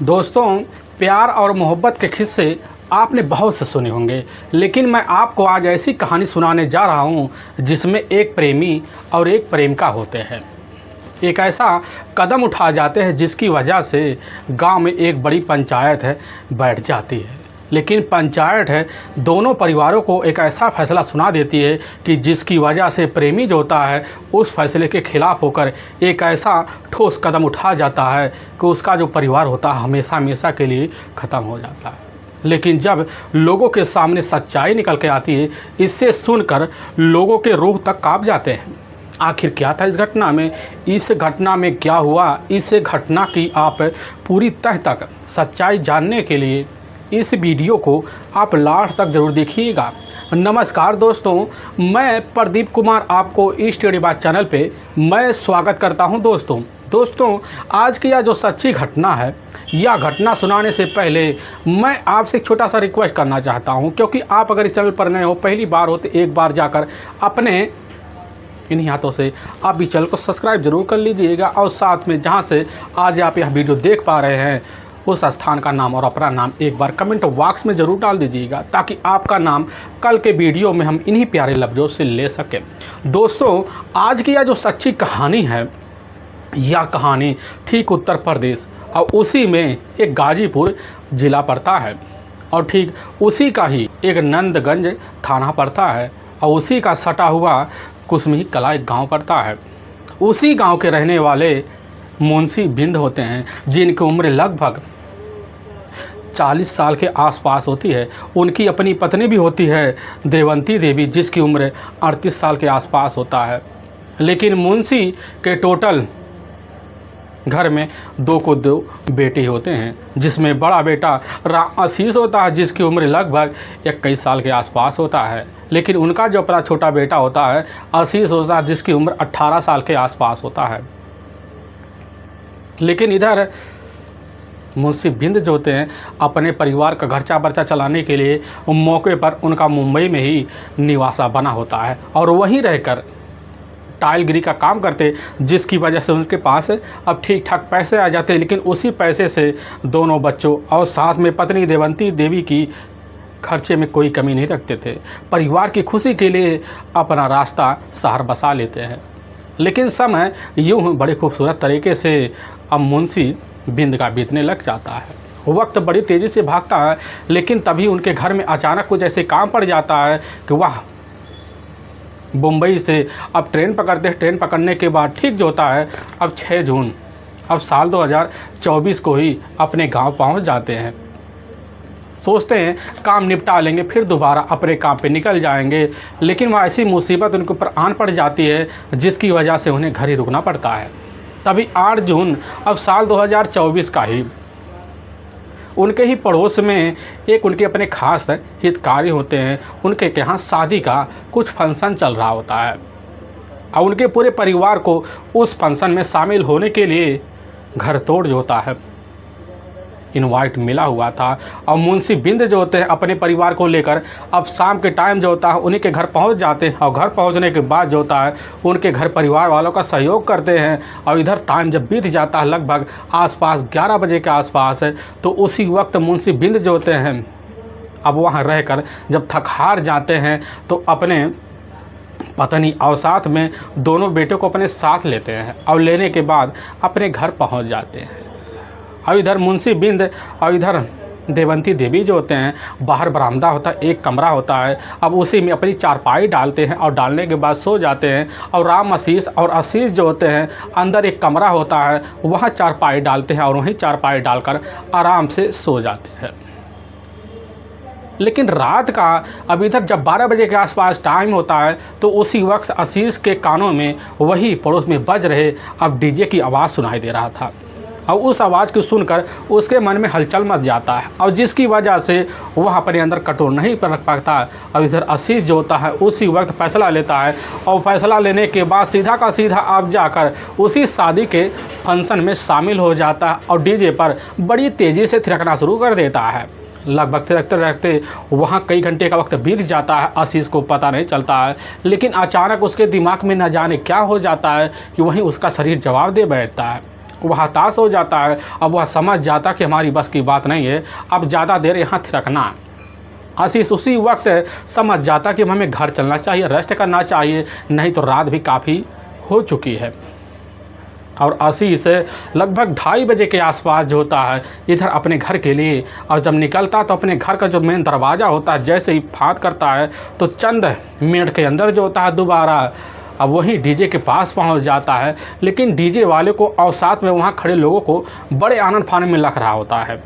दोस्तों, प्यार और मोहब्बत के किस्से आपने बहुत से सुने होंगे, लेकिन मैं आपको आज ऐसी कहानी सुनाने जा रहा हूँ जिसमें एक प्रेमी और एक प्रेमिका होते हैं। एक ऐसा कदम उठा जाते हैं जिसकी वजह से गांव में एक बड़ी पंचायत बैठ जाती है। लेकिन पंचायत दोनों परिवारों को एक ऐसा फैसला सुना देती है कि जिसकी वजह से प्रेमी जो होता है उस फैसले के खिलाफ होकर एक ऐसा ठोस कदम उठा जाता है कि उसका जो परिवार होता है हमेशा हमेशा के लिए ख़त्म हो जाता है। लेकिन जब लोगों के सामने सच्चाई निकल के आती है, इससे सुनकर लोगों के रूह तक कांप जाते हैं। आखिर क्या था इस घटना में, इस घटना में क्या हुआ, इस घटना की आप पूरी तह तक सच्चाई जानने के लिए इस वीडियो को आप लास्ट तक ज़रूर देखिएगा। नमस्कार दोस्तों, मैं प्रदीप कुमार आपको इस स्टडी बात चैनल पे मैं स्वागत करता हूं। दोस्तों आज की यह जो सच्ची घटना है, यह घटना सुनाने से पहले मैं आपसे एक छोटा सा रिक्वेस्ट करना चाहता हूं, क्योंकि आप अगर इस चैनल पर नए हो, पहली बार हो, तो एक बार जाकर अपने इन्हीं हाथों से आप इस चैनल को सब्सक्राइब जरूर कर लीजिएगा और साथ में जहां से आज आप यह वीडियो देख पा रहे हैं उस स्थान का नाम और अपना नाम एक बार कमेंट बॉक्स में ज़रूर डाल दीजिएगा, ताकि आपका नाम कल के वीडियो में हम इन्हीं प्यारे लफ्ज़ों से ले सकें। दोस्तों आज की यह जो सच्ची कहानी है, यह कहानी ठीक उत्तर प्रदेश और उसी में एक गाजीपुर ज़िला पड़ता है और ठीक उसी का ही एक नंदगंज थाना पड़ता है और उसी का सटा हुआ कुसमी कला एक गाँव पड़ता है। उसी गाँव के रहने वाले मुंशी बिंद होते हैं, जिनकी उम्र लगभग 40 साल के आसपास होती है। उनकी अपनी पत्नी भी होती है देवंती देवी, जिसकी उम्र 38 साल के आसपास होता है। लेकिन मुंशी के टोटल घर में दो बेटे होते हैं, जिसमें बड़ा बेटा राम आशीष होता है, जिसकी उम्र लगभग 21 साल के आसपास होता है। लेकिन उनका जो अपना छोटा बेटा होता है आशीष होता है, जिसकी उम्र 18 साल के आसपास होता है। लेकिन इधर मुंशी बिंद जो होते हैं अपने परिवार का खर्चा बर्चा चलाने के लिए मौके पर उनका मुंबई में ही निवासा बना होता है और वहीं रहकर टाइलगिरी का काम करते, जिसकी वजह से उनके पास अब ठीक ठाक पैसे आ जाते। लेकिन उसी पैसे से दोनों बच्चों और साथ में पत्नी देवंती देवी की खर्चे में कोई कमी नहीं रखते थे। परिवार की खुशी के लिए अपना रास्ता शहर बसा लेते हैं। लेकिन समय यूँ बड़े खूबसूरत तरीके से अब मुंशी बिंद का बीतने लग जाता है। वक्त बड़ी तेज़ी से भागता है, लेकिन तभी उनके घर में अचानक कुछ ऐसे काम पड़ जाता है कि वह मुंबई से अब ट्रेन पकड़ते हैं। ट्रेन पकड़ने के बाद ठीक जो होता है अब 6 जून अब साल 2024 को ही अपने गांव पहुंच जाते हैं। सोचते हैं काम निपटा लेंगे, फिर दोबारा अपने काम पे निकल जाएंगे। लेकिन वह ऐसी मुसीबत उनके ऊपर आन पड़ जाती है जिसकी वजह से उन्हें घर ही रुकना पड़ता है। तभी 8 जून अब साल 2024 का ही उनके ही पड़ोस में एक उनके अपने खास हितकारी होते हैं। उनके यहाँ शादी का कुछ फंक्शन चल रहा होता है और उनके पूरे परिवार को उस फंक्शन में शामिल होने के लिए घर तोड़ जो होता है इनवाइट मिला हुआ था। और मुंशी बिंद जो होते हैं अपने परिवार को लेकर अब शाम के टाइम जो होता है उन्हीं के घर पहुंच जाते हैं और घर पहुंचने के बाद जो होता है उनके घर परिवार वालों का सहयोग करते हैं। और इधर टाइम जब बीत जाता है लगभग आसपास 11 बजे के आसपास है, तो उसी वक्त मुंशी बिंद जो होते हैं अब वहाँ रहकर जब थक हार जाते हैं तो अपने पत्नी और साथ में दोनों बेटों को अपने साथ लेते हैं और लेने के बाद अपने घर पहुँच जाते हैं। और इधर मुंशी बिंद और इधर देवंती देवी जो होते हैं बाहर बरामदा होता है, एक कमरा होता है, अब उसी में अपनी चारपाई डालते हैं और डालने के बाद सो जाते हैं। और राम आशीष और आशीष जो होते हैं अंदर एक कमरा होता है, वहाँ चारपाई डालते हैं और वहीं चारपाई डालकर आराम से सो जाते हैं। लेकिन रात का अब इधर जब 12 बजे के आसपास टाइम होता है, तो उसी वक्त आशीष के कानों में वही पड़ोस में बज रहे अब डीजे की आवाज़ सुनाई दे रहा था। और उस आवाज़ को सुनकर उसके मन में हलचल मच जाता है और जिसकी वजह से वह अपने अंदर कंट्रोल नहीं रख पाता। अब इधर आशीष जो होता है उसी वक्त फैसला लेता है और फैसला लेने के बाद सीधा का सीधा अब जाकर उसी शादी के फंक्शन में शामिल हो जाता है और डीजे पर बड़ी तेज़ी से थिरकना शुरू कर देता है। लगभग थिरकते रहते वहाँ कई घंटे का वक्त बीत जाता है, आशीष को पता नहीं चलता है। लेकिन अचानक उसके दिमाग में न जाने क्या हो जाता है कि वहीं उसका शरीर जवाब दे बैठता है वह हताश हो जाता है। अब वह समझ जाता कि हमारी बस की बात नहीं है, अब ज़्यादा देर यहाँ थिरकना। आशीष उसी वक्त समझ जाता कि हमें घर चलना चाहिए, रेस्ट करना चाहिए, नहीं तो रात भी काफ़ी हो चुकी है। और आशीष लगभग 2:30 बजे के आसपास जो होता है इधर अपने घर के लिए, और जब निकलता तो अपने घर का जो मेन दरवाज़ा होता है जैसे ही फाँक करता है तो चंद मिनट के अंदर जो होता है दोबारा अब वही डीजे के पास पहुंच जाता है। लेकिन डीजे वाले को और साथ में वहां खड़े लोगों को बड़े आनंद फानन में लग रहा होता है।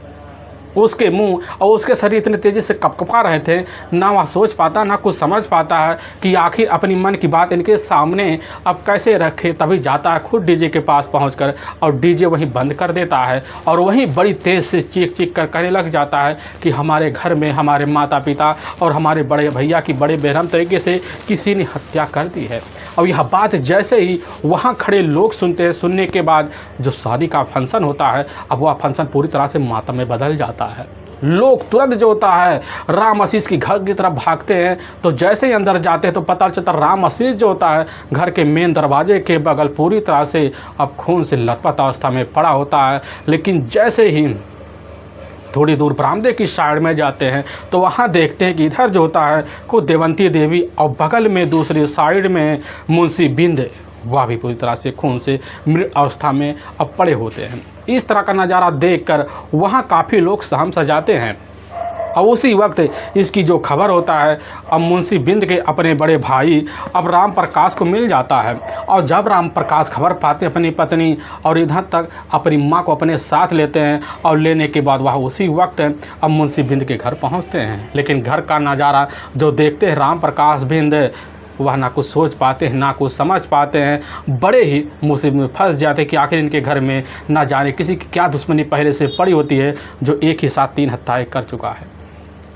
उसके मुंह और उसके शरीर इतने तेज़ी से कपकपा रहे थे, ना वह सोच पाता ना कुछ समझ पाता है कि आखिर अपनी मन की बात इनके सामने अब कैसे रखे। तभी जाता है खुद डीजे के पास पहुंचकर और डीजे वहीं बंद कर देता है और वहीं बड़ी तेज़ से चीख चीख कर कहने लग जाता है कि हमारे घर में हमारे माता पिता और हमारे बड़े भैया की बड़े बेरहम तरीके से किसी ने हत्या कर दी है। और यह बात जैसे ही वहाँ खड़े लोग सुनते हैं, सुनने के बाद जो शादी का फंक्शन होता है अब वह फंक्शन पूरी तरह से मातम में बदल जाता है। लोग तुरंत जो होता है राम आशीष की घर की तरफ भागते हैं। तो जैसे ही अंदर जाते हैं तो पता चलता राम आशीष जो होता है घर के मेन दरवाजे के बगल पूरी तरह से अब खून से लथपथ अवस्था में पड़ा होता है। लेकिन जैसे ही थोड़ी दूर बरामदे की साइड में जाते हैं तो वहाँ देखते हैं कि इधर जो होता है खुद देवंती देवी और बगल में दूसरी साइड में मुंशी बिंद, वह भी पूरी तरह से खून से मृत अवस्था में अब पड़े होते हैं। इस तरह का नज़ारा देखकर वहाँ काफ़ी लोग सहम सजाते हैं। और उसी वक्त इसकी जो खबर होता है अब मुंशी बिंद के अपने बड़े भाई अब राम प्रकाश को मिल जाता है। और जब राम प्रकाश खबर पाते अपनी पत्नी और इधर तक अपनी माँ को अपने साथ लेते हैं और लेने के बाद वह उसी वक्त अब मुंशी बिंद के घर पहुँचते हैं। लेकिन घर का नज़ारा जो देखते हैं राम प्रकाश बिंद, वह ना कुछ सोच पाते हैं ना कुछ समझ पाते हैं, बड़े ही मुसीबत में फंस जाते हैं कि आखिर इनके घर में ना जाने किसी की क्या दुश्मनी पहले से पड़ी होती है जो एक ही साथ 3 हत्याएं कर चुका है।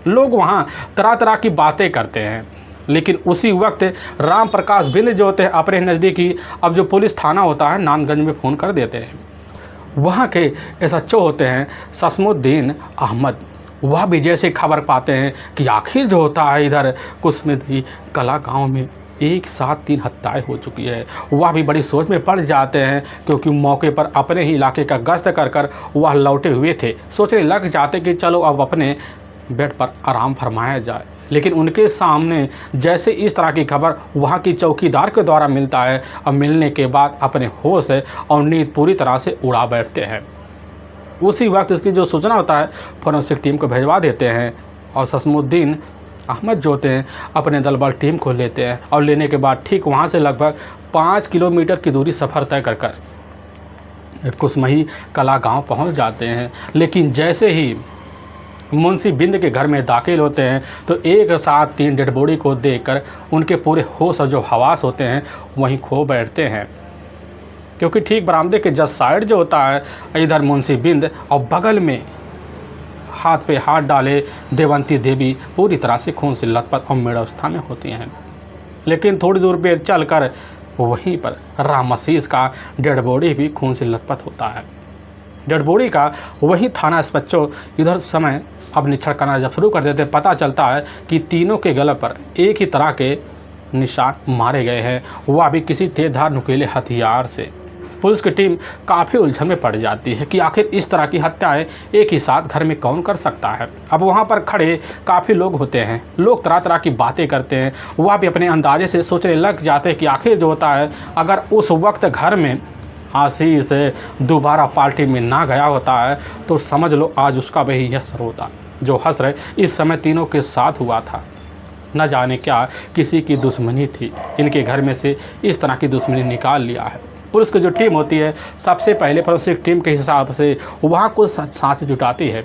लोग वहाँ तरह तरह की बातें करते हैं। लेकिन उसी वक्त राम प्रकाश बिंद जो होते हैं अपने नज़दीकी अब जो पुलिस थाना होता है नानगंज में फ़ोन कर देते हैं। वहाँ के एसएचओ होते हैं शमसुद्दीन अहमद, वह भी जैसे खबर पाते हैं कि आखिर जो होता है इधर कुसमिती कला गांव में एक साथ 3 हत्याएं हो चुकी है, वह भी बड़ी सोच में पड़ जाते हैं क्योंकि मौके पर अपने ही इलाके का गश्त कर कर वह लौटे हुए थे। सोचने लग जाते कि चलो अब अपने बेड पर आराम फरमाया जाए। लेकिन उनके सामने जैसे इस तरह की खबर वहाँ की चौकीदार के द्वारा मिलता है, अब मिलने के बाद अपने होश और नींद पूरी तरह से उड़ा बैठते हैं। उसी वक्त इसकी जो सूचना होता है फोरेंसिक टीम को भेजवा देते हैं और शमसुद्दीन अहमद जो होते हैं अपने दल बल टीम को लेते हैं और लेने के बाद ठीक वहाँ से लगभग 5 किलोमीटर की दूरी सफ़र तय कर कर कुसमही कला गांव पहुँच जाते हैं। लेकिन जैसे ही मुंशी बिंद के घर में दाखिल होते हैं तो एक साथ 3 डेड बॉडी को देखकर उनके पूरे होश और जो हवास होते हैं वहीं खो बैठते हैं। क्योंकि ठीक बरामदे के जस्ट साइड जो होता है इधर मुंशी बिंद और बगल में हाथ पे हाथ डाले देवंती देवी पूरी तरह से खून से लथपथ और मृत अवस्था में होती हैं। लेकिन थोड़ी दूर पे चलकर वहीं पर राम आशीष का डेड बॉडी भी खून से लथपथ होता है। डेड बॉडी का वही थाना एसएचओ इधर समय अब निरीक्षण करना जब शुरू कर देते पता चलता है कि तीनों के गले पर एक ही तरह के निशान मारे गए हैं, वह भी किसी तेजधार नुकीले हथियार से। पुलिस की टीम काफ़ी उलझन में पड़ जाती है कि आखिर इस तरह की हत्याएं एक ही साथ घर में कौन कर सकता है। अब वहाँ पर खड़े काफ़ी लोग होते हैं, लोग तरह तरह की बातें करते हैं, वह भी अपने अंदाजे से सोचने लग जाते हैं कि आखिर जो होता है अगर उस वक्त घर में आशीष दोबारा पार्टी में ना गया होता है तो समझ लो आज उसका वही हश्र होता जो हश्र इस समय तीनों के साथ हुआ था। न जाने क्या किसी की दुश्मनी थी, इनके घर में से इस तरह की दुश्मनी निकाल लिया है। पुलिस की जो टीम होती है सबसे पहले फोरेंसिक टीम के हिसाब से वहाँ कुछ साँच जुटाती है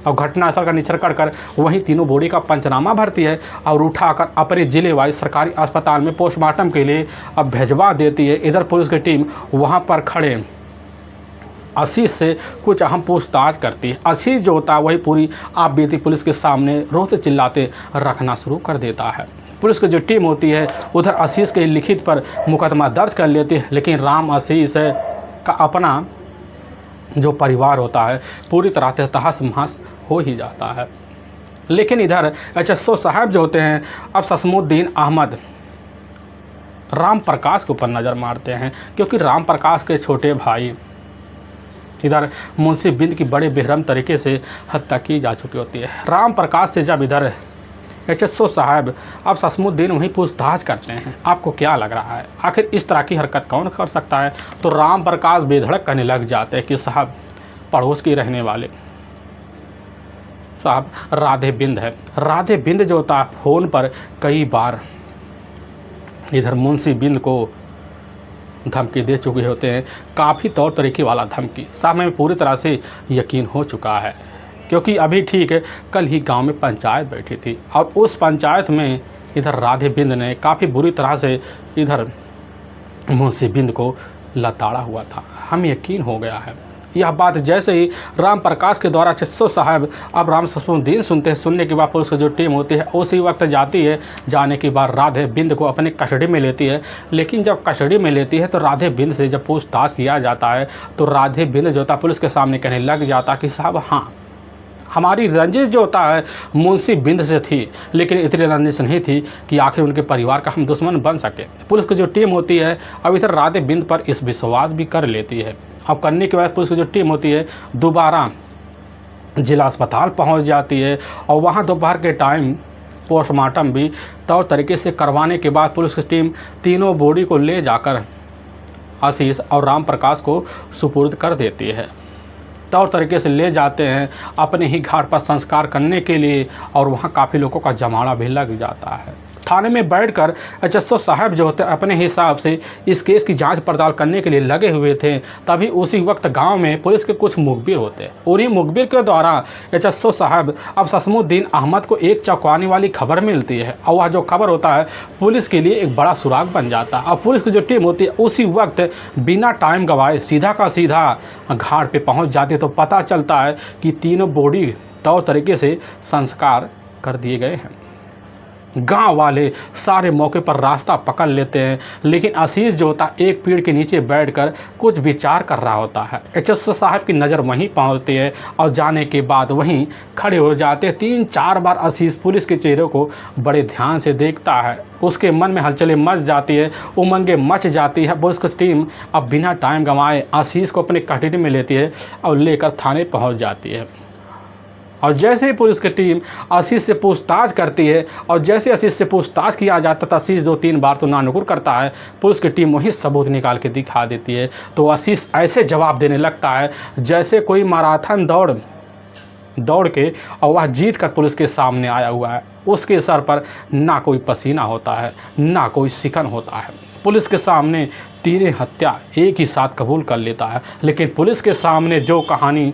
और घटनास्थल का निरीक्षण कर वहीं तीनों बॉडी का पंचनामा भरती है और उठाकर अपने जिले वाइज सरकारी अस्पताल में पोस्टमार्टम के लिए अब भेजवा देती है। इधर पुलिस की टीम वहाँ पर खड़े आशीष से कुछ अहम पूछताछ करती है। आशीष जो होता है वही पूरी आप बीती पुलिस के सामने रोते चिल्लाते रखना शुरू कर देता है। पुलिस की जो टीम होती है उधर आशीष के लिखित पर मुकदमा दर्ज कर लेती है। लेकिन राम आशीष का अपना जो परिवार होता है पूरी तरह से तहस महस हो ही जाता है। लेकिन इधर एसएचओ साहब जो होते हैं अब शमसुद्दीन अहमद राम प्रकाश के ऊपर नज़र मारते हैं क्योंकि राम प्रकाश के छोटे भाई इधर मुंशी बिंद की बड़े बेरहम तरीके से हत्या की जा चुकी होती है। राम प्रकाश से जब इधर HSO साहब अब ससमुद्दीन वहीं पूछताछ करते हैं, आपको क्या लग रहा है आखिर इस तरह की हरकत कौन कर सकता है, तो राम प्रकाश बेधड़क करने लग जाते हैं कि साहब पड़ोस की रहने वाले साहब राधे बिंद है। राधे बिंद जो होता है फ़ोन पर कई बार इधर मुंशी बिंद को धमकी दे चुके होते हैं, काफ़ी तौर तरीके वाला धमकी। साहब हमें पूरी तरह से यकीन हो चुका है, क्योंकि अभी ठीक है कल ही गांव में पंचायत बैठी थी और उस पंचायत में इधर राधे बिंद ने काफ़ी बुरी तरह से इधर मुंशी बिंद को लताड़ा हुआ था। हमें यकीन हो गया है। यह बात जैसे ही राम प्रकाश के द्वारा HSO साहब अब राम ससमुद्दीन सुनते हैं, सुनने के बाद पुलिस की जो टीम होती है उसी वक्त जाती है। जाने के बाद राधे बिंद को अपने कस्टडी में लेती है। लेकिन जब कस्टडी में लेती है तो राधे बिंद से जब पूछताछ किया जाता है तो राधे बिंद जो होता पुलिस के सामने कहने लग जाता कि साहब हाँ, हमारी रंजिश जो होता है मुंशी बिंद से थी, लेकिन इतनी रंजिश नहीं थी कि आखिर उनके परिवार का हम दुश्मन बन सके। पुलिस की जो टीम होती है अब इधर राधे बिंद पर इस विश्वास भी कर लेती है। अब करने के बाद पुलिस की जो टीम होती है दोबारा जिला अस्पताल पहुंच जाती है और वहां दोपहर के टाइम पोस्टमार्टम भी तौर तरीके से करवाने के बाद पुलिस की टीम तीनों बॉडी को ले जाकर आशीष और राम प्रकाश को सुपुर्द कर देती है। तौर तरीके से ले जाते हैं अपने ही घाट पर संस्कार करने के लिए और वहाँ काफ़ी लोगों का जमावड़ा भी लग जाता है। थाने में बैठकर HSO साहब जो होते हैं अपने हिसाब से इस केस की जांच पड़ताल करने के लिए लगे हुए थे। तभी उसी वक्त गांव में पुलिस के कुछ मुखबिर होते हैं। उन्हीं मुखबिर के द्वारा HSO साहब अब ससमुद्दीन अहमद को एक चौंकाने वाली खबर मिलती है और वह जो खबर होता है पुलिस के लिए एक बड़ा सुराग बन जाता है। और पुलिस की जो टीम होती है उसी वक्त बिना टाइम गंवाए सीधा का सीधा घाट पर पहुँच जाती है। तो पता चलता है कि तीनों बॉडी तौर तरीके से संस्कार कर दिए गए हैं। गांव वाले सारे मौके पर रास्ता पकड़ लेते हैं, लेकिन आशीष जो होता एक पेड़ के नीचे बैठकर कुछ विचार कर रहा होता है। HSO साहब की नज़र वहीं पहुंचती है और जाने के बाद वहीं खड़े हो जाते हैं। 3-4 बार आशीष पुलिस के चेहरे को बड़े ध्यान से देखता है। उसके मन में हलचलें मच जाती है, उमंगें मच जाती है। पुलिस की टीम अब बिना टाइम गंवाए आशीष को अपने कस्टडी में लेती है और लेकर थाने पहुँच जाती है। और जैसे ही पुलिस की टीम आशीष से पूछताछ करती है और जैसे आशीष से पूछताछ किया जाता है आशीष 2-3 बार तो नानुकुर करता है। पुलिस की टीम वही सबूत निकाल के दिखा देती है। तो आशीष ऐसे जवाब देने लगता है जैसे कोई मैराथन दौड़ के और वह जीत कर पुलिस के सामने आया हुआ है। उसके सर पर ना कोई पसीना होता है, ना कोई शिकन होता है। पुलिस के सामने तीनों हत्या एक ही साथ कबूल कर लेता है। लेकिन पुलिस के सामने जो कहानी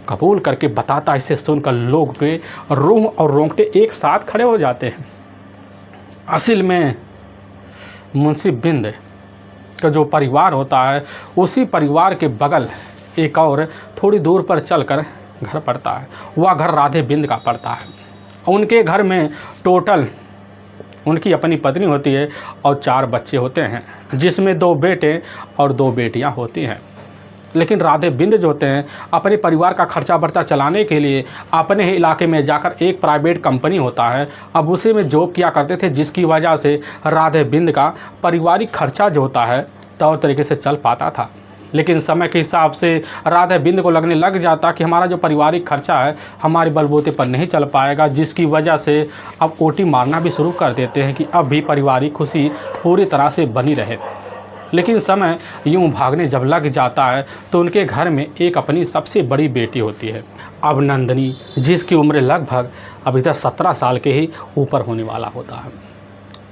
कबूल करके बताता है, इसे सुनकर लोग के रूह और रोंगटे एक साथ खड़े हो जाते हैं। असल में मुंशी बिंद का जो परिवार होता है उसी परिवार के बगल एक और थोड़ी दूर पर चलकर घर पड़ता है। वह घर राधे बिंद का पड़ता है। उनके घर में टोटल उनकी अपनी पत्नी होती है और 4 बच्चे होते हैं, जिसमें 2 बेटे और 2 बेटियां होती हैं। लेकिन राधे बिंद जो होते हैं अपने परिवार का खर्चा बर्चा चलाने के लिए अपने ही इलाके में जाकर एक प्राइवेट कंपनी होता है अब उसी में जॉब किया करते थे, जिसकी वजह से राधे बिंद का पारिवारिक खर्चा जो होता है तौर तरीके से चल पाता था। लेकिन समय के हिसाब से राधे बिंद को लगने लग जाता कि हमारा जो पारिवारिक खर्चा है हमारे बलबूते पर नहीं चल पाएगा, जिसकी वजह से अब ओटी मारना भी शुरू कर देते हैं कि अब भी पारिवारिक खुशी पूरी तरह से बनी रहे। लेकिन समय यूं भागने जब लग जाता है तो उनके घर में एक अपनी सबसे बड़ी बेटी होती है अब नंदिनी, जिसकी उम्र लगभग अभी तक 17 साल के ही ऊपर होने वाला होता है।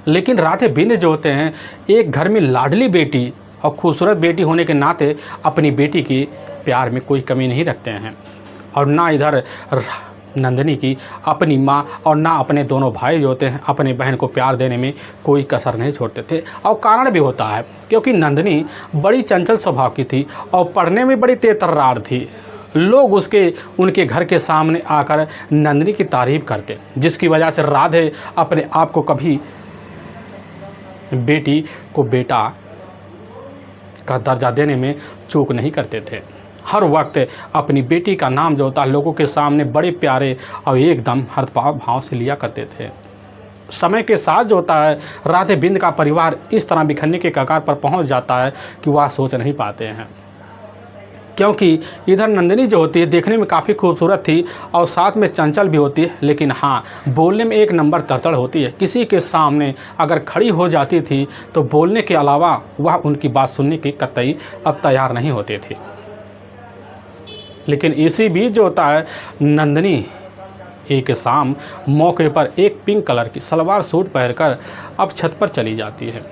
लेकिन राधे बिंद जो होते हैं एक घर में लाडली बेटी और खूबसूरत बेटी होने के नाते अपनी बेटी की प्यार में कोई कमी नहीं रखते हैं और ना इधर नंदिनी की अपनी माँ और ना अपने दोनों भाई जो होते हैं अपने बहन को प्यार देने में कोई कसर नहीं छोड़ते थे। और कारण भी होता है क्योंकि नंदिनी बड़ी चंचल स्वभाव की थी और पढ़ने में बड़ी तेज-तर्रार थी। लोग उनके घर के सामने आकर नंदिनी की तारीफ़ करते, जिसकी वजह से राधे अपने आप को कभी बेटी को बेटा का दर्जा देने में चूक नहीं करते थे। हर वक्त अपनी बेटी का नाम जो होता है लोगों के सामने बड़े प्यारे और एकदम हरदपाव भाव से लिया करते थे। समय के साथ जो होता है राधे बिंद का परिवार इस तरह बिखरने के कगार पर पहुंच जाता है कि वह सोच नहीं पाते हैं। क्योंकि इधर नंदिनी जो होती है देखने में काफ़ी खूबसूरत थी और साथ में चंचल भी होती है, लेकिन हाँ बोलने में एक नंबर तड़तड़ होती है। किसी के सामने अगर खड़ी हो जाती थी तो बोलने के अलावा वह उनकी बात सुनने की कतई अब तैयार नहीं होते थे। लेकिन इसी बीच जो होता है, नंदिनी एक शाम मौके पर एक पिंक कलर की सलवार सूट पहनकर अब छत पर चली जाती है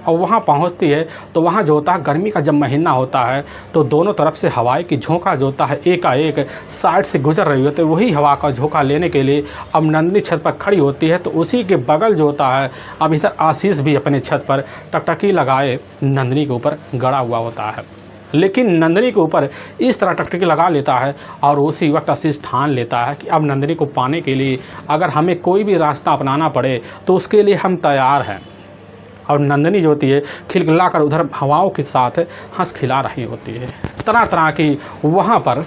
और वहाँ पहुँचती है तो वहाँ जो होता है, गर्मी का जब महीना होता है तो दोनों तरफ से हवाई की झोंका जो होता है एकाएक साइड से गुजर रही होती है। वही हवा का झोंका लेने के लिए अब नंदिनी छत पर खड़ी होती है तो उसी के बगल जो होता है, अब इधर आशीष भी अपने छत पर टकटकी लगाए नंदिनी के ऊपर गड़ा हुआ होता है। लेकिन नंदिनी के ऊपर इस तरह टकटकी लगा लेता है और उसी वक्त आशीष ठान लेता है कि अब नंदिनी को पाने के लिए अगर हमें कोई भी रास्ता अपनाना पड़े तो उसके लिए हम तैयार हैं। और नंदिनी जो होती है खिलखिला कर उधर हवाओं के साथ हंस खिला रही होती है, तरह तरह की वहाँ पर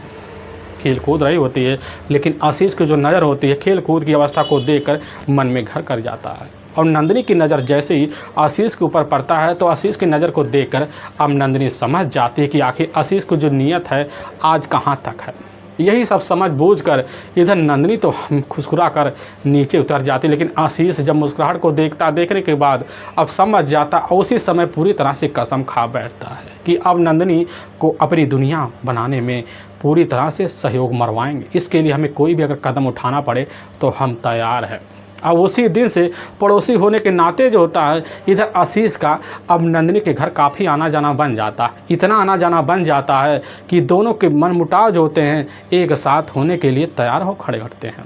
खेल कूद रही होती है। लेकिन आशीष की जो नज़र होती है खेल कूद की अवस्था को देखकर मन में घर कर जाता है और नंदिनी की नज़र जैसे ही आशीष के ऊपर पड़ता है तो आशीष की नज़र को देखकर अब नंदिनी समझ जाती है कि आखिर आशीष की जो नीयत है आज कहाँ तक है। यही सब समझ बूझकर इधर नंदिनी तो खुसखुरा कर नीचे उतर जाती, लेकिन आशीष जब मुस्कुराहट को देखने के बाद अब समझ जाता और उसी समय पूरी तरह से कसम खा बैठता है कि अब नंदिनी को अपनी दुनिया बनाने में पूरी तरह से सहयोग मरवाएंगे। इसके लिए हमें कोई भी अगर कदम उठाना पड़े तो हम तैयार हैं। अब उसी दिन से पड़ोसी होने के नाते जो होता है, इधर आशीष का अब नंदिनी के घर काफ़ी आना जाना बन जाता है। इतना आना जाना बन जाता है कि दोनों के मनमुटाव जो होते हैं एक साथ होने के लिए तैयार हो खड़े होते हैं,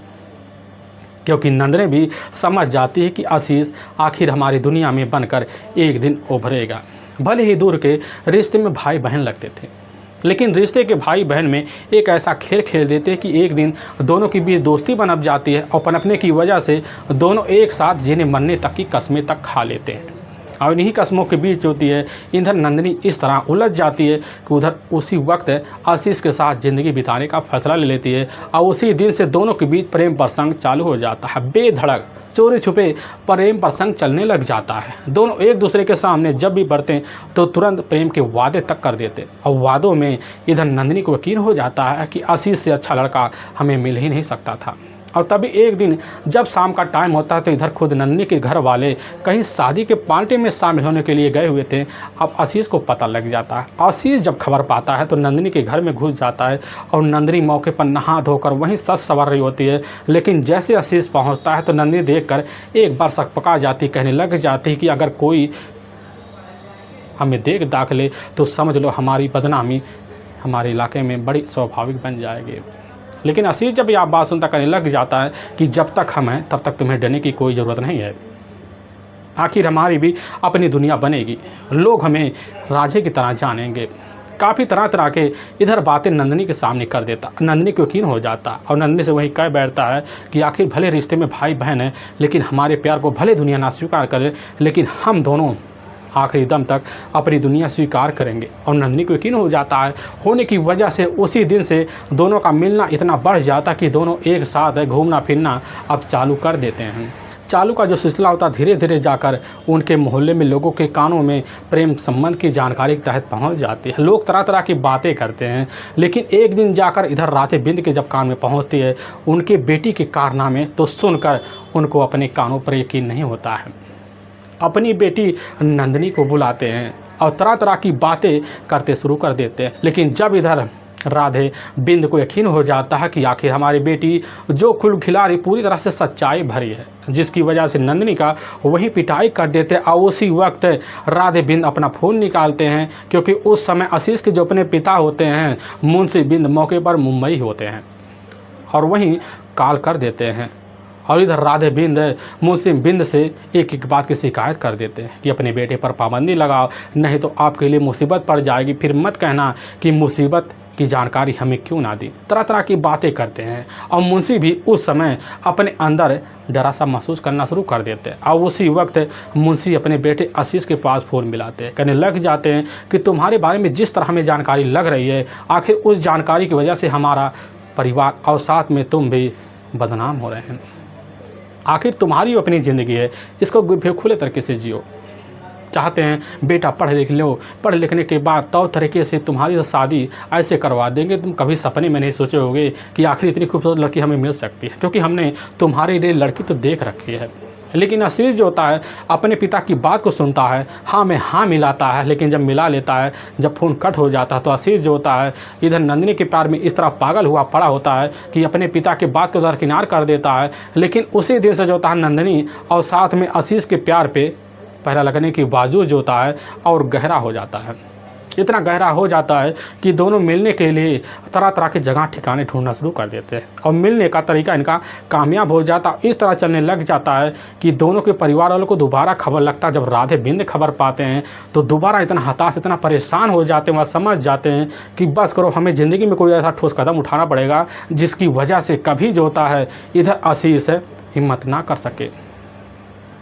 क्योंकि नंदिनी भी समझ जाती है कि आशीष आखिर हमारी दुनिया में बनकर एक दिन उभरेगा। भले ही दूर के रिश्ते में भाई बहन लगते थे, लेकिन रिश्ते के भाई बहन में एक ऐसा खेल खेल देते हैं कि एक दिन दोनों के बीच दोस्ती पनप जाती है और पनपने की वजह से दोनों एक साथ जीने मरने तक की कस्में तक खा लेते हैं। और इन्हीं कस्मों के बीच होती है इधर नंदिनी इस तरह उलझ जाती है कि उधर उसी वक्त आशीष के साथ ज़िंदगी बिताने का फैसला ले लेती है और उसी दिन से दोनों के बीच प्रेम प्रसंग चालू हो जाता है। बेधड़क चोरी छुपे प्रेम प्रसंग चलने लग जाता है। दोनों एक दूसरे के सामने जब भी बढ़ते हैं तो तुरंत प्रेम के वादे तक कर देते और वादों में इधर नंदिनी को यकीन हो जाता है कि आशीष से अच्छा लड़का हमें मिल ही नहीं सकता था। और तभी एक दिन जब शाम का टाइम होता है तो इधर खुद नंदिनी के घर वाले कहीं शादी के पार्टी में शामिल होने के लिए गए हुए थे। अब आशीष को पता लग जाता है। आशीष जब खबर पाता है तो नंदिनी के घर में घुस जाता है और नंदिनी मौके पर नहा धोकर वहीं सज संवर रही होती है। लेकिन जैसे आशीष पहुंचता है तो नंदिनी देखकर एक बार सकपका जाती, कहने लग जाती है कि अगर कोई हमें देख दाख ले तो समझ लो हमारी बदनामी हमारे इलाके में बड़ी स्वाभाविक बन जाएगी। लेकिन आशीष जब यह बात सुनता कहने लग जाता है कि जब तक हम हैं तब तक तुम्हें डरने की कोई ज़रूरत नहीं है। आखिर हमारी भी अपनी दुनिया बनेगी, लोग हमें राजे की तरह जानेंगे। काफ़ी तरह तरह के इधर बातें नंदिनी के सामने कर देता। नंदिनी को यकीन हो जाता और नंदिनी से वही कह बैठता है कि आखिर भले रिश्ते में भाई बहन हैं, लेकिन हमारे प्यार को भले दुनिया ना स्वीकार करे, लेकिन हम दोनों आखिरी दम तक अपनी दुनिया स्वीकार करेंगे। और नंदिनी को यकीन हो जाता है। होने की वजह से उसी दिन से दोनों का मिलना इतना बढ़ जाता कि दोनों एक साथ घूमना फिरना अब चालू कर देते हैं। चालू का जो सिलसिला होता धीरे धीरे जाकर उनके मोहल्ले में लोगों के कानों में प्रेम संबंध की जानकारी के तहत पहुंच जाती है। लोग तरह तरह की बातें करते हैं, लेकिन एक दिन जाकर इधर राधे बिंद के जब कान में पहुंचती है उनके बेटी के कारनामे, तो सुनकर उनको अपने कानों पर यकीन नहीं होता है। अपनी बेटी नंदिनी को बुलाते हैं और तरह तरह की बातें करते शुरू कर देते हैं। लेकिन जब इधर राधे बिंद को यकीन हो जाता है कि आखिर हमारी बेटी जो खुल खिलाड़ी पूरी तरह से सच्चाई भरी है, जिसकी वजह से नंदिनी का वही पिटाई कर देते हैं। और उसी वक्त राधे बिंद अपना फ़ोन निकालते हैं, क्योंकि उस समय आशीष के जो अपने पिता होते हैं मुंशी बिंद मौके पर मुंबई होते हैं और वहीं कॉल कर देते हैं। और इधर राधे बिंद मुंशी बिंद से एक एक बात की शिकायत कर देते हैं कि अपने बेटे पर पाबंदी लगाओ, नहीं तो आपके लिए मुसीबत पड़ जाएगी। फिर मत कहना कि मुसीबत की जानकारी हमें क्यों ना दी। तरह तरह की बातें करते हैं और मुंशी भी उस समय अपने अंदर डरा सा महसूस करना शुरू कर देते हैं। और उसी वक्त मुंशी अपने बेटे आशीष के पास फ़ोन मिलाते हैं, कहने लग जाते हैं कि तुम्हारे बारे में जिस तरह हमें जानकारी लग रही है, आखिर उस जानकारी की वजह से हमारा परिवार और साथ में तुम भी बदनाम हो रहे हैं। आखिर तुम्हारी अपनी ज़िंदगी है, इसको खुले तरीके से जियो। चाहते हैं बेटा पढ़ लिख लो, पढ़ लिखने के बाद तौर तरीके से तुम्हारी शादी ऐसे करवा देंगे, तुम कभी सपने में नहीं सोचे होगे कि आखिर इतनी खूबसूरत लड़की हमें मिल सकती है, क्योंकि हमने तुम्हारे लिए लड़की तो देख रखी है। लेकिन आशीष जो होता है अपने पिता की बात को सुनता है, हाँ में हाँ मिलाता है, लेकिन जब मिला लेता है, जब फ़ोन कट हो जाता है तो आशीष जो होता है इधर नंदिनी के प्यार में इस तरह पागल हुआ पड़ा होता है कि अपने पिता की बात को दरकिनार कर देता है। लेकिन उसी दिन से जो होता है नंदिनी और साथ में आशीष के प्यार पे पहरा लगने के बावजूद जो होता है और गहरा हो जाता है, इतना गहरा हो जाता है कि दोनों मिलने के लिए तरह तरह के जगह ठिकाने ढूंढना शुरू कर देते हैं और मिलने का तरीका इनका कामयाब हो जाता है। इस तरह चलने लग जाता है कि दोनों के परिवार वालों को दोबारा खबर लगता है। जब राधे बिंद खबर पाते हैं तो दोबारा इतना हताश, इतना परेशान हो जाते हैं, वह समझ जाते हैं कि बस करो, हमें ज़िंदगी में कोई ऐसा ठोस कदम उठाना पड़ेगा जिसकी वजह से कभी जो होता है इधर आशीष हिम्मत ना कर सके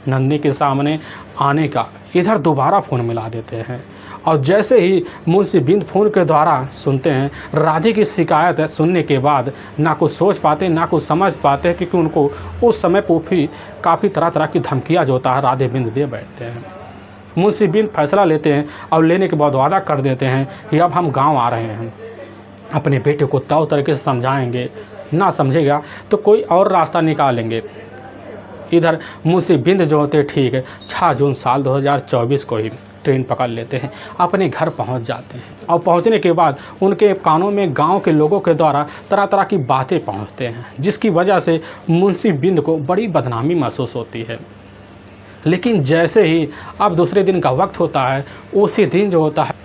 नंदिनी के सामने आने का। इधर दोबारा फ़ोन मिला देते हैं और जैसे ही मुंशी बिंद फ़ोन के द्वारा सुनते हैं राधे की शिकायत सुनने के बाद ना कुछ सोच पाते, ना कुछ समझ पाते, क्योंकि उनको उस समय पर काफ़ी तरह तरह की धमकियाँ जो होता है राधे बिंद दे बैठते हैं। मुंशी बिंद फैसला लेते हैं और लेने के बाद वादा कर देते हैं कि अब हम गाँव आ रहे हैं, अपने बेटे को तौर तरीके से समझाएँगे, ना समझेगा तो कोई और रास्ता निकालेंगे। इधर मुंशी बिंद जो होते ठीक है 6 जून साल 2024 को ही ट्रेन पकड़ लेते हैं, अपने घर पहुंच जाते हैं और पहुंचने के बाद उनके कानों में गांव के लोगों के द्वारा तरह तरह की बातें पहुंचते हैं, जिसकी वजह से मुंशी बिंद को बड़ी बदनामी महसूस होती है। लेकिन जैसे ही अब दूसरे दिन का वक्त होता है, उसी दिन जो होता है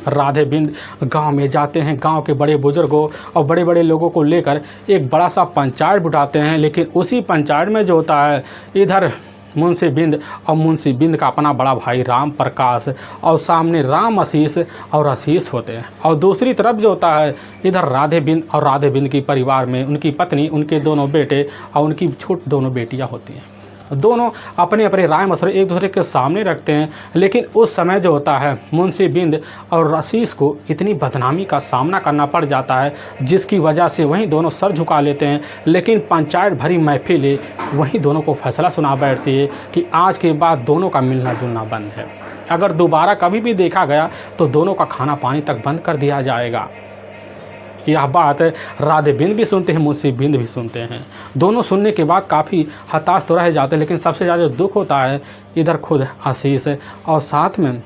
राधे बिंद गांव में जाते हैं, गांव के बड़े बुजुर्गों और बड़े बड़े लोगों को लेकर एक बड़ा सा पंचायत बुलाते हैं। लेकिन उसी पंचायत में जो होता है इधर मुंशी बिंद और मुंशी बिंद का अपना बड़ा भाई राम प्रकाश और सामने राम आशीष और आशीष होते हैं, और दूसरी तरफ जो होता है इधर राधे बिंद और राधे बिंद की परिवार में उनकी पत्नी, उनके दोनों बेटे और उनकी छोटी दोनों बेटियां होती हैं। दोनों अपने अपने राय मशवरे एक दूसरे के सामने रखते हैं। लेकिन उस समय जो होता है मुंशी बिंद और आशीष को इतनी बदनामी का सामना करना पड़ जाता है, जिसकी वजह से वहीं दोनों सर झुका लेते हैं। लेकिन पंचायत भरी महफिल वहीं दोनों को फैसला सुना बैठती है कि आज के बाद दोनों का मिलना जुलना बंद है। अगर दोबारा कभी भी देखा गया तो दोनों का खाना पानी तक बंद कर दिया जाएगा। यह बात राधे बिंद भी सुनते हैं, मुंशी बिंद भी सुनते हैं। दोनों सुनने के बाद काफ़ी हताश तो रह जाते हैं, लेकिन सबसे ज़्यादा दुख होता है इधर खुद आशीष और साथ में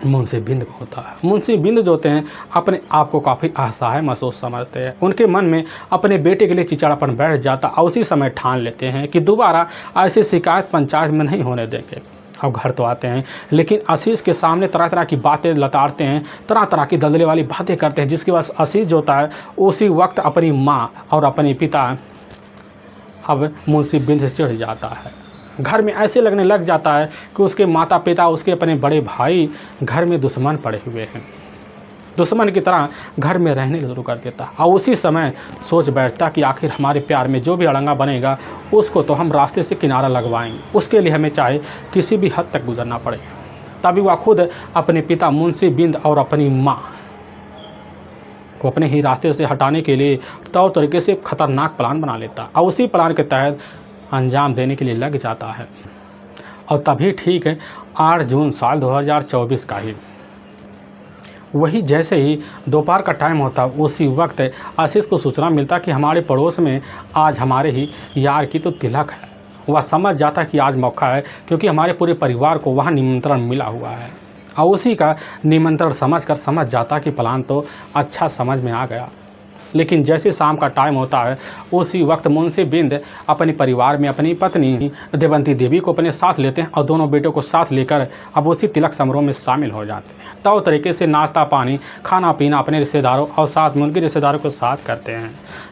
मुंशी बिंद को होता है। मुंशी बिंद जो होते हैं अपने आप को काफ़ी असहाय महसूस समझते हैं। उनके मन में अपने बेटे के लिए चिड़चिड़ापन बैठ जाता और उसी समय ठान लेते हैं कि दोबारा ऐसी शिकायत पंचायत में नहीं होने देंगे। अब घर तो आते हैं, लेकिन आशीष के सामने तरह तरह की बातें लताड़ते हैं, तरह तरह की दलदले वाली बातें करते हैं, जिसके बाद आशीष जो होता है उसी वक्त अपनी माँ और अपने पिता अब मुंशी बिंद से चिढ़ जाता है। घर में ऐसे लगने लग जाता है कि उसके माता पिता, उसके अपने बड़े भाई घर में दुश्मन पड़े हुए हैं, दुश्मन की तरह घर में रहने शुरू कर देता। और उसी समय सोच बैठता कि आखिर हमारे प्यार में जो भी अड़ंगा बनेगा उसको तो हम रास्ते से किनारा लगवाएंगे, उसके लिए हमें चाहे किसी भी हद तक गुजरना पड़ेगा। तभी वह खुद अपने पिता मुंशी बिंद और अपनी माँ को अपने ही रास्ते से हटाने के लिए तौर तरीके से खतरनाक प्लान बना लेता और उसी प्लान के तहत अंजाम देने के लिए लग जाता है। और तभी ठीक है 8 जून साल 2024 का ही वही जैसे ही दोपहर का टाइम होता उसी वक्त आशीष को सूचना मिलता कि हमारे पड़ोस में आज हमारे ही यार की तो तिलक है। वह समझ जाता कि आज मौका है, क्योंकि हमारे पूरे परिवार को वहाँ निमंत्रण मिला हुआ है। और उसी का निमंत्रण समझ जाता कि प्लान तो अच्छा समझ में आ गया। लेकिन जैसे शाम का टाइम होता है उसी वक्त मुंशी बिंद अपने परिवार में अपनी पत्नी देवंती देवी को अपने साथ लेते हैं और दोनों बेटों को साथ लेकर अब उसी तिलक समारोह में शामिल हो जाते हैं। तो तरीके से नाश्ता पानी खाना पीना अपने रिश्तेदारों और साथ में उनके रिश्तेदारों के साथ करते हैं।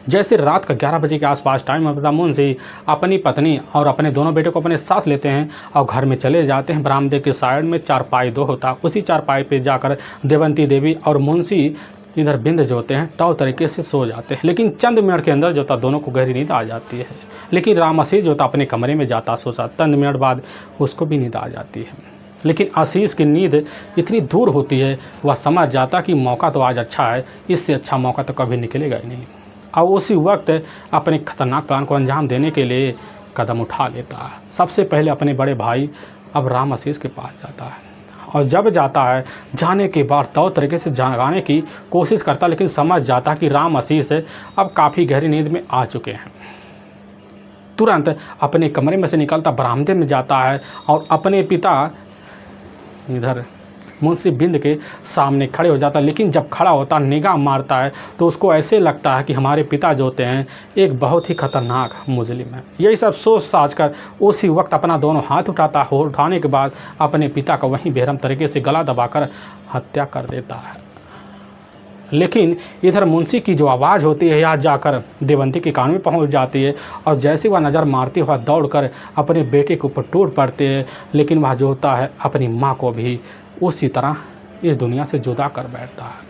जैसे रात का 11 बजे के आसपास टाइम होता मुंशी अपनी पत्नी और अपने दोनों बेटों को अपने साथ लेते हैं और घर में चले जाते हैं। बरामदे के साइड में चारपाई 2 होता, उसी चारपाई पे जाकर देवंती देवी और मुंशी इधर बिंद जो होते हैं तौर तरीके से सो जाते हैं। लेकिन चंद मिनट के अंदर जो होता दोनों को गहरी नींद आ जाती है। लेकिन राम आशीष जो होता अपने कमरे में जाता सोचा, चंद मिनट बाद उसको भी नींद आ जाती है। लेकिन आशीष की नींद इतनी दूर होती है, वह समझ जाता कि मौका तो आज अच्छा है, इससे अच्छा मौका तो कभी निकलेगा ही नहीं। और उसी वक्त अपने खतरनाक प्लान को अंजाम देने के लिए कदम उठा लेता है। सबसे पहले अपने बड़े भाई अब राम आशीष के पास जाता है और जब जाता है, जाने के बाद तौर तरीके से जगाने की कोशिश करता, लेकिन समझ जाता कि राम आशीष अब काफ़ी गहरी नींद में आ चुके हैं। तुरंत अपने कमरे में से निकलता, बरामदे में जाता है और अपने पिता इधर मुंशी बिंद के सामने खड़े हो जाता है। लेकिन जब खड़ा होता, निगाह मारता है तो उसको ऐसे लगता है कि हमारे पिता जो होते हैं एक बहुत ही खतरनाक मुजरिम है। यही सब सोच साच कर उसी वक्त अपना दोनों हाथ उठाता है। उठाने के बाद अपने पिता का वहीं बेरहम तरीके से गला दबाकर हत्या कर देता है। लेकिन इधर मुंशी की जो आवाज़ होती है यहाँ जाकर देवंती के कान में पहुँच जाती है और जैसे वह नज़र मारते हुआ दौड़कर अपने बेटे के ऊपर टूट पड़ते हैं। लेकिन वह जो होता है अपनी माँ को भी उसी तरह इस दुनिया से जुदा कर बैठता है।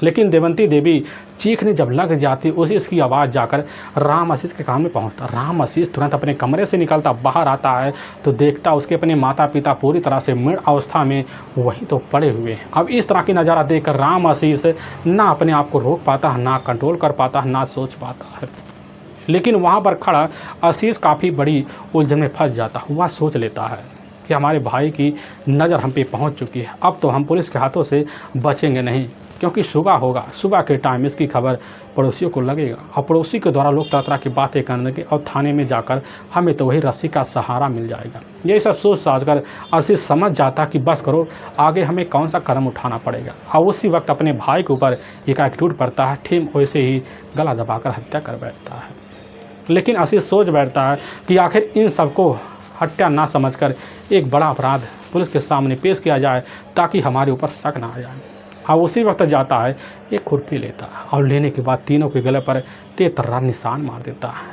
लेकिन देवंती देवी चीखने जब लग जाती उसी इसकी आवाज़ जाकर राम आशीष के कान में पहुंचता। राम आशीष तुरंत अपने कमरे से निकलता, बाहर आता है तो देखता उसके अपने माता पिता पूरी तरह से मृत अवस्था में वहीं तो पड़े हुए हैं। अब इस तरह की नज़ारा देखकर राम आशीष ना अपने आप को रोक पाता है, ना कंट्रोल कर पाता है, ना सोच पाता है। लेकिन वहाँ पर खड़ा आशीष काफ़ी बड़ी उलझन में फंस जाता। वह सोच लेता है कि हमारे भाई की नज़र हम पे पहुंच चुकी है, अब तो हम पुलिस के हाथों से बचेंगे नहीं, क्योंकि सुबह होगा, सुबह के टाइम इसकी खबर पड़ोसियों को लगेगा और पड़ोसी के द्वारा लोग तरह तरह की बातें करने और थाने में जाकर हमें तो वही रस्सी का सहारा मिल जाएगा। यही सब सोच साझ कर आशीष समझ जाता कि बस करो, आगे हमें कौन सा कदम उठाना पड़ेगा। और उसी वक्त अपने भाई के ऊपर एकाएक टूट पड़ता है, ठीक वैसे ही गला दबाकर हत्या कर बैठता है। लेकिन आशीष सोच बैठता है कि आखिर इन सबको हत्या ना समझकर एक बड़ा अपराध पुलिस के सामने पेश किया जाए ताकि हमारे ऊपर शक ना आ जाए। और उसी वक्त जाता है, एक खुरपी लेता है और लेने के बाद तीनों के गले पर तेतर्रा निशान मार देता है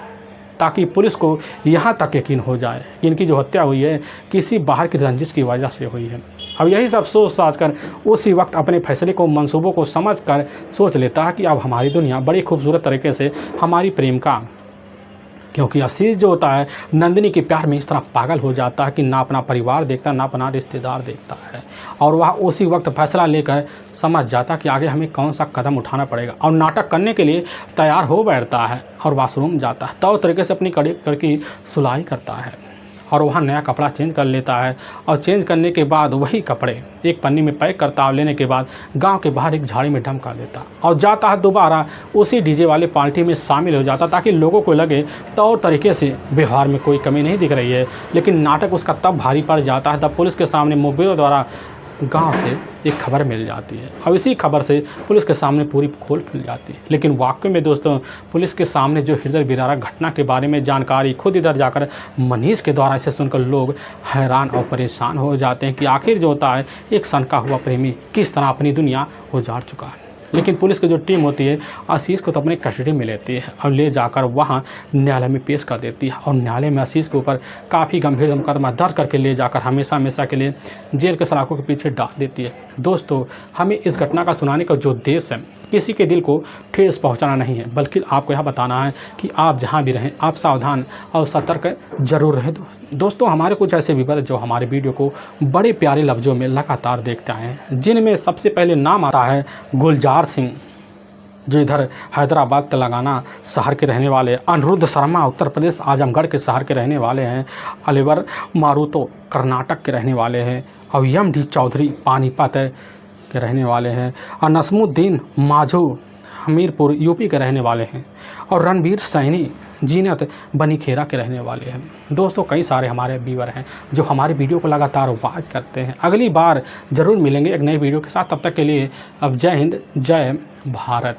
ताकि पुलिस को यहाँ तक यकीन हो जाए कि इनकी जो हत्या हुई है किसी बाहर की रंजिश की वजह से हुई है। अब यही सब सोच साझ कर उसी वक्त अपने फैसले को, मंसूबों को समझ कर सोच लेता है कि अब हमारी दुनिया बड़ी खूबसूरत तरीके से हमारी प्रेम का, क्योंकि आशीष जो होता है नंदिनी के प्यार में इस तरह पागल हो जाता है कि ना अपना परिवार देखता, ना अपना रिश्तेदार देखता है। और वह उसी वक्त फैसला लेकर समझ जाता कि आगे हमें कौन सा कदम उठाना पड़ेगा और नाटक करने के लिए तैयार हो बैठता है और वाशरूम जाता है। तो तरीके से अपनी कड़ी की सुलाई करता है और वहाँ नया कपड़ा चेंज कर लेता है और चेंज करने के बाद वही कपड़े एक पन्नी में पैक करता है। लेने के बाद गांव के बाहर एक झाड़ी में ढमका देता और जाता है दोबारा उसी डीजे वाले पार्टी में शामिल हो जाता ताकि लोगों को लगे तौर तरीके से व्यवहार में कोई कमी नहीं दिख रही है। लेकिन नाटक उसका तब भारी पड़ जाता है तब पुलिस के सामने मुखबिरों द्वारा गांव से एक खबर मिल जाती है और इसी खबर से पुलिस के सामने पूरी खोल खुल जाती है। लेकिन वाकई में दोस्तों पुलिस के सामने जो हृदय विदारक घटना के बारे में जानकारी खुद इधर जाकर मनीष के द्वारा इसे सुनकर लोग हैरान और परेशान हो जाते हैं कि आखिर जो होता है एक सनका हुआ प्रेमी किस तरह अपनी दुनिया उजाड़ चुका है। लेकिन पुलिस की जो टीम होती है आशीष को तो अपने कस्टडी में लेती है और ले जाकर वहाँ न्यायालय में पेश कर देती है और न्यायालय में आशीष के ऊपर काफ़ी गंभीर मुकदमा दर्ज करके ले जाकर हमेशा हमेशा के लिए जेल के सलाखों के पीछे डाल देती है। दोस्तों हमें इस घटना का सुनाने का जो उद्देश्य है किसी के दिल को ठेस पहुंचाना नहीं है, बल्कि आपको यह बताना है कि आप जहां भी रहें आप सावधान और सतर्क जरूर रहें। दोस्तों हमारे कुछ ऐसे व्यूअर जो हमारे वीडियो को बड़े प्यारे लफ्ज़ों में लगातार देखते आए हैं, जिनमें सबसे पहले नाम आता है गुलजार सिंह जो इधर हैदराबाद तेलंगाना शहर के रहने वाले, अनिरुद्ध शर्मा उत्तर प्रदेश आजमगढ़ के शहर के रहने वाले हैं, अलीवर मारुतो कर्नाटक के रहने वाले हैं और यम डी चौधरी पानीपत के रहने वाले हैं और नसमुद्दीन माझू हमीरपुर यूपी के रहने वाले हैं और रणवीर सैनी जीनत बनीखेरा के रहने वाले हैं। दोस्तों कई सारे हमारे व्यूअर हैं जो हमारे वीडियो को लगातार वॉच करते हैं। अगली बार ज़रूर मिलेंगे एक नई वीडियो के साथ, तब तक के लिए अब जय हिंद जय भारत।